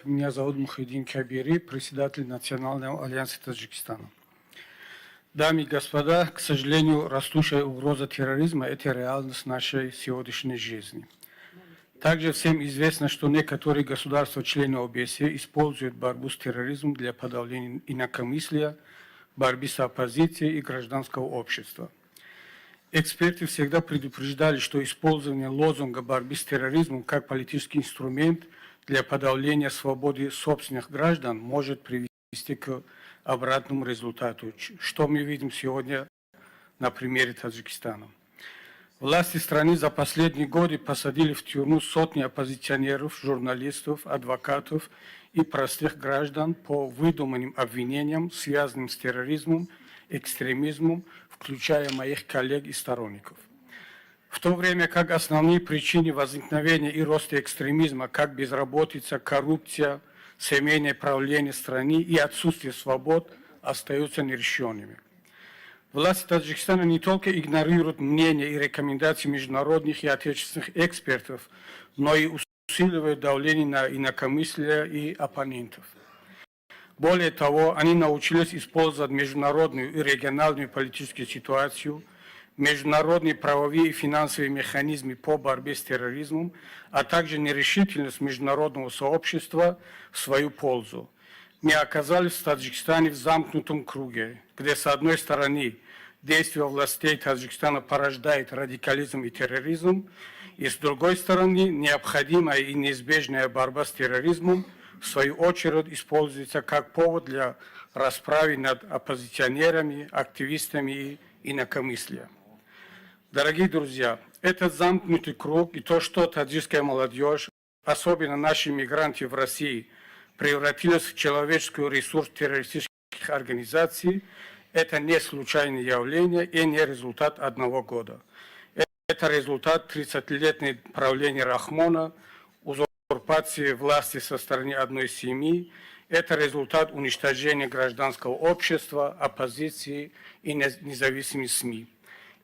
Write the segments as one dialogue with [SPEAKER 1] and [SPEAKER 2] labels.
[SPEAKER 1] меня зовут Мухиддин Кабири, председатель Национального альянса Таджикистана. Дамы и господа, к сожалению, растущая угроза терроризма – это реальность нашей сегодняшней жизни. Также всем известно, что некоторые государства-члены ОБСЕ используют борьбу с терроризмом для подавления инакомыслия, борьбы с оппозицией и гражданского общества. Эксперты всегда предупреждали, что использование лозунга борьбы с терроризмом как политический инструмент для подавления свободы собственных граждан может привести к обратному результату, что мы видим сегодня на примере Таджикистана. Власти страны за последние годы посадили в тюрьму сотни оппозиционеров, журналистов, адвокатов и простых граждан по выдуманным обвинениям, связанным с терроризмом, экстремизмом, включая моих коллег и сторонников. В то время как основные причины возникновения и роста экстремизма, как безработица, коррупция, семейное правление страны и отсутствие свобод, остаются нерешенными. Власти Таджикистана не только игнорируют мнения и рекомендации международных и отечественных экспертов, но и усиливают давление на инакомыслие и оппонентов. Более того, они научились использовать международную и региональную политическую ситуацию, международные правовые и финансовые механизмы по борьбе с терроризмом, а также нерешительность международного сообщества в свою пользу. Мы оказались в Таджикистане в замкнутом круге, где с одной стороны действия властей Таджикистана порождает радикализм и терроризм, и с другой стороны необходимая и неизбежная борьба с терроризмом в свою очередь используется как повод для расправы над оппозиционерами, активистами и инакомыслия. Дорогие друзья, этот замкнутый круг и то, что таджикская молодежь, особенно наши мигранты в России, превратилась в человеческий ресурс террористических организаций, это не случайное явление и не результат одного года. Это результат 30-летнего правления Рахмона, узурпации власти со стороны одной семьи. Это результат уничтожения гражданского общества, оппозиции и независимых СМИ.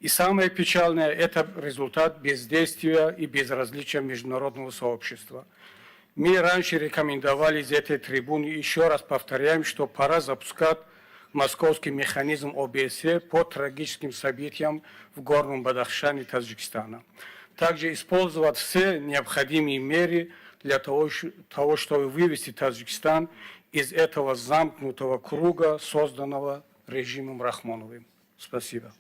[SPEAKER 1] И самое печальное – это результат бездействия и безразличия международного сообщества. Мы раньше рекомендовали из этой трибуны, еще раз повторяем, что пора запускать московский механизм ОБСЕ по трагическим событиям в Горном Бадахшане Таджикистана. Также использовать все необходимые меры для того, чтобы вывести Таджикистан из этого замкнутого круга, созданного режимом Рахмоновым. Спасибо.